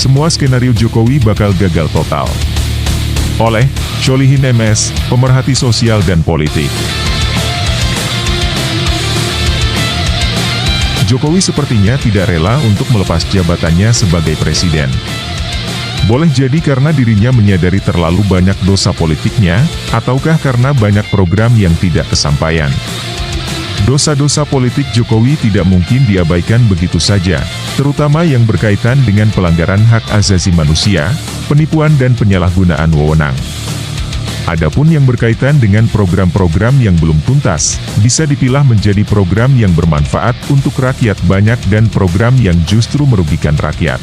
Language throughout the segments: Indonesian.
semua skenario Jokowi bakal gagal total. Oleh Sholihin MS, pemerhati sosial dan politik. Jokowi sepertinya tidak rela untuk melepas jabatannya sebagai presiden. Boleh jadi karena dirinya menyadari terlalu banyak dosa politiknya, ataukah karena banyak program yang tidak kesampaian. Dosa-dosa politik Jokowi tidak mungkin diabaikan begitu saja, terutama yang berkaitan dengan pelanggaran hak asasi manusia, penipuan dan penyalahgunaan wewenang. Adapun yang berkaitan dengan program-program yang belum tuntas, bisa dipilah menjadi program yang bermanfaat untuk rakyat banyak dan program yang justru merugikan rakyat.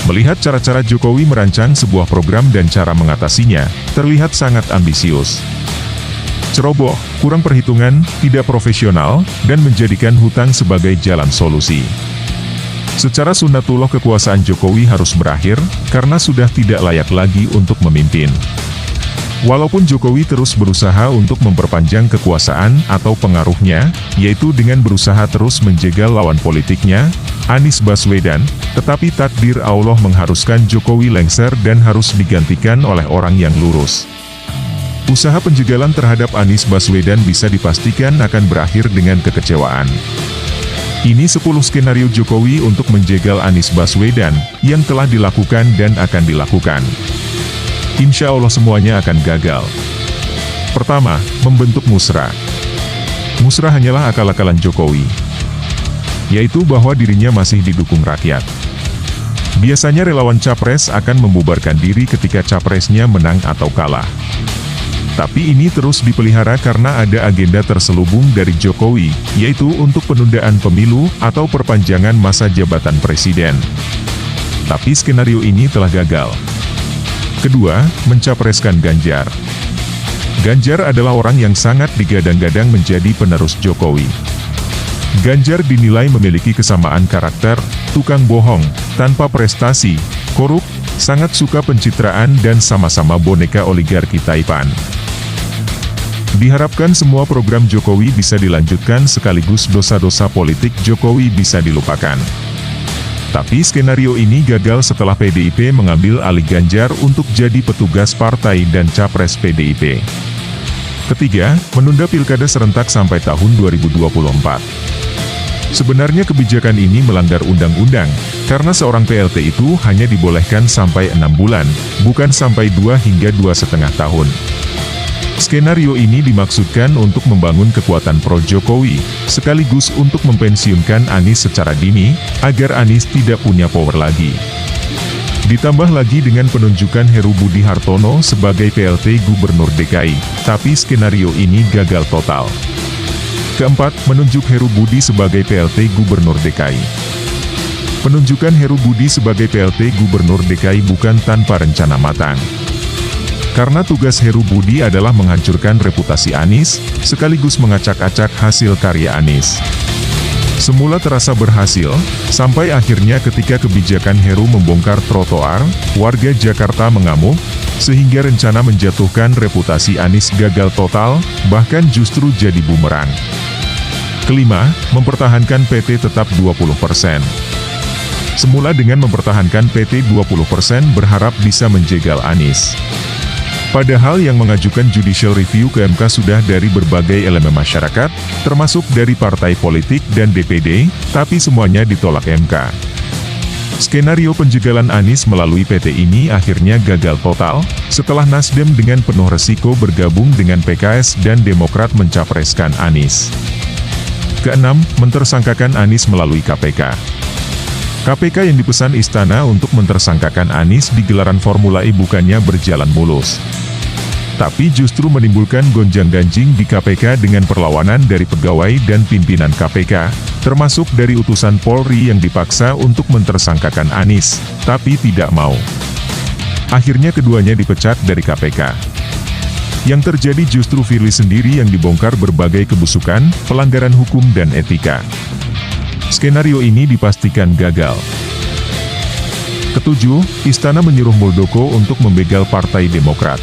Melihat cara-cara Jokowi merancang sebuah program dan cara mengatasinya, terlihat sangat ambisius. Ceroboh, kurang perhitungan, tidak profesional, dan menjadikan hutang sebagai jalan solusi. Secara sunatullah kekuasaan Jokowi harus berakhir, karena sudah tidak layak lagi untuk memimpin. Walaupun Jokowi terus berusaha untuk memperpanjang kekuasaan atau pengaruhnya, yaitu dengan berusaha terus menjegal lawan politiknya, Anies Baswedan, tetapi takdir Allah mengharuskan Jokowi lengser dan harus digantikan oleh orang yang lurus. Usaha penjegalan terhadap Anies Baswedan bisa dipastikan akan berakhir dengan kekecewaan. Ini 10 skenario Jokowi untuk menjegal Anies Baswedan, yang telah dilakukan dan akan dilakukan. Insya Allah semuanya akan gagal. Pertama, membentuk musra. Musra hanyalah akal-akalan Jokowi, yaitu bahwa dirinya masih didukung rakyat. Biasanya relawan capres akan membubarkan diri ketika capresnya menang atau kalah. Tapi ini terus dipelihara karena ada agenda terselubung dari Jokowi, yaitu untuk penundaan pemilu atau perpanjangan masa jabatan presiden. Tapi skenario ini telah gagal. Kedua, mencapreskan Ganjar. Ganjar adalah orang yang sangat digadang-gadang menjadi penerus Jokowi. Ganjar dinilai memiliki kesamaan karakter, tukang bohong, tanpa prestasi, korup, sangat suka pencitraan dan sama-sama boneka oligarki Taipan. Diharapkan semua program Jokowi bisa dilanjutkan sekaligus dosa-dosa politik Jokowi bisa dilupakan. Tapi skenario ini gagal setelah PDIP mengambil alih Ganjar untuk jadi petugas partai dan capres PDIP. Ketiga, menunda pilkada serentak sampai tahun 2024. Sebenarnya kebijakan ini melanggar undang-undang, karena seorang PLT itu hanya dibolehkan sampai 6 bulan, bukan sampai 2 hingga 2,5 tahun. Skenario ini dimaksudkan untuk membangun kekuatan pro-Jokowi, sekaligus untuk mempensiunkan Anies secara dini, agar Anies tidak punya power lagi. Ditambah lagi dengan penunjukan Heru Budi Hartono sebagai PLT Gubernur DKI, tapi skenario ini gagal total. Keempat, menunjuk Heru Budi sebagai PLT Gubernur DKI. Penunjukan Heru Budi sebagai PLT Gubernur DKI bukan tanpa rencana matang. Karena tugas Heru Budi adalah menghancurkan reputasi Anies, sekaligus mengacak-acak hasil karya Anies. Semula terasa berhasil, sampai akhirnya ketika kebijakan Heru membongkar trotoar, warga Jakarta mengamuk, sehingga rencana menjatuhkan reputasi Anies gagal total, bahkan justru jadi bumerang. Kelima, mempertahankan PT tetap 20%. Semula dengan mempertahankan PT 20% berharap bisa menjegal Anies. Padahal yang mengajukan judicial review ke MK sudah dari berbagai elemen masyarakat, termasuk dari partai politik dan DPD, tapi semuanya ditolak MK. Skenario penjegalan Anies melalui PT ini akhirnya gagal total, setelah Nasdem dengan penuh resiko bergabung dengan PKS dan Demokrat mencapreskan Anies. Keenam, mentersangkakan Anies melalui KPK. KPK yang dipesan Istana untuk mentersangkakan Anies di gelaran Formula E bukannya berjalan mulus, tapi justru menimbulkan gonjang-ganjing di KPK dengan perlawanan dari pegawai dan pimpinan KPK, termasuk dari utusan Polri yang dipaksa untuk mentersangkakan Anies, tapi tidak mau. Akhirnya keduanya dipecat dari KPK. Yang terjadi justru Firly sendiri yang dibongkar berbagai kebusukan, pelanggaran hukum dan etika. Skenario ini dipastikan gagal. Ketujuh, Istana menyuruh Muldoko untuk membegal Partai Demokrat.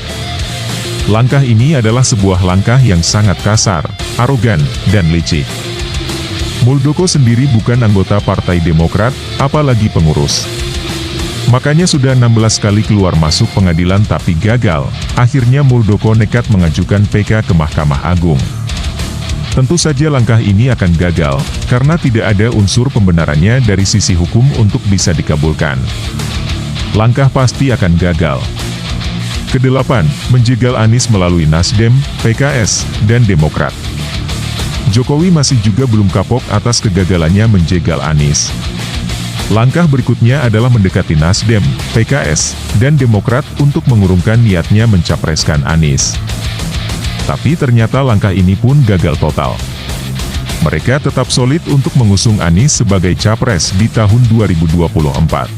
Langkah ini adalah sebuah langkah yang sangat kasar, arogan, dan licik. Muldoko sendiri bukan anggota Partai Demokrat, apalagi pengurus. Makanya sudah 16 kali keluar masuk pengadilan tapi gagal. Akhirnya Muldoko nekat mengajukan PK ke Mahkamah Agung. Tentu saja langkah ini akan gagal, karena tidak ada unsur pembenarannya dari sisi hukum untuk bisa dikabulkan. Langkah pasti akan gagal. Kedelapan, menjegal Anies melalui Nasdem, PKS, dan Demokrat. Jokowi masih juga belum kapok atas kegagalannya menjegal Anies. Langkah berikutnya adalah mendekati Nasdem, PKS, dan Demokrat untuk mengurungkan niatnya mencapreskan Anies. Tapi ternyata langkah ini pun gagal total. Mereka tetap solid untuk mengusung Anies sebagai capres di tahun 2024.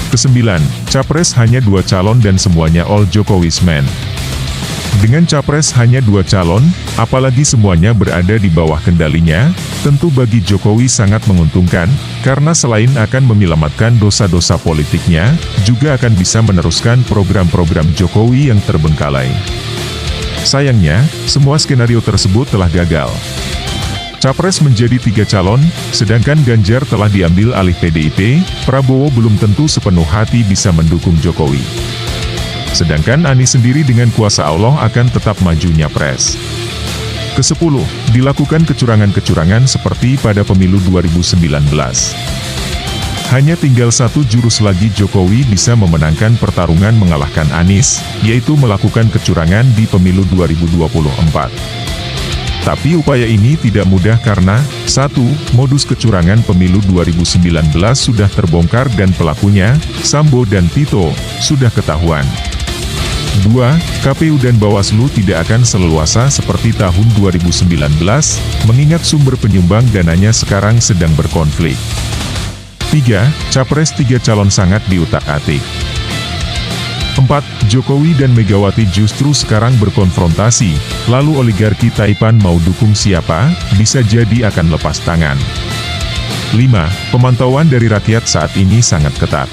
Kesembilan, capres hanya 2 calon dan semuanya all Jokowi's men. Dengan capres hanya 2 calon, apalagi semuanya berada di bawah kendalinya, tentu bagi Jokowi sangat menguntungkan, karena selain akan menyelamatkan dosa-dosa politiknya, juga akan bisa meneruskan program-program Jokowi yang terbengkalai. Sayangnya, semua skenario tersebut telah gagal. Capres menjadi 3 calon, sedangkan Ganjar telah diambil alih PDIP, Prabowo belum tentu sepenuh hati bisa mendukung Jokowi. Sedangkan Anies sendiri dengan kuasa Allah akan tetap maju nyapres. Ke-10, dilakukan kecurangan-kecurangan seperti pada pemilu 2019. Hanya tinggal 1 jurus lagi Jokowi bisa memenangkan pertarungan mengalahkan Anies, yaitu melakukan kecurangan di pemilu 2024. Tapi upaya ini tidak mudah karena, 1. Modus kecurangan pemilu 2019 sudah terbongkar dan pelakunya, Sambo dan Tito, sudah ketahuan. 2. KPU dan Bawaslu tidak akan seleluasa seperti tahun 2019, mengingat sumber penyumbang dananya sekarang sedang berkonflik. 3. Capres 3 calon sangat diutak-atik. 4. Jokowi dan Megawati justru sekarang berkonfrontasi, lalu oligarki Taipan mau dukung siapa, bisa jadi akan lepas tangan. 5. Pemantauan dari rakyat saat ini sangat ketat.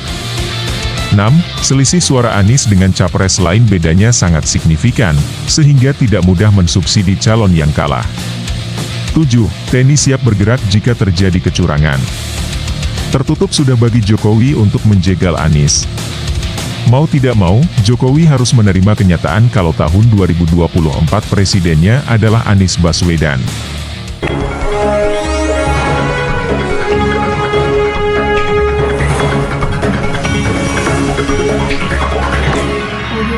6. Selisih suara Anies dengan capres lain bedanya sangat signifikan, sehingga tidak mudah mensubsidi calon yang kalah. 7. TNI siap bergerak jika terjadi kecurangan. Tertutup sudah bagi Jokowi untuk menjegal Anies. Mau tidak mau, Jokowi harus menerima kenyataan kalau tahun 2024 presidennya adalah Anies Baswedan.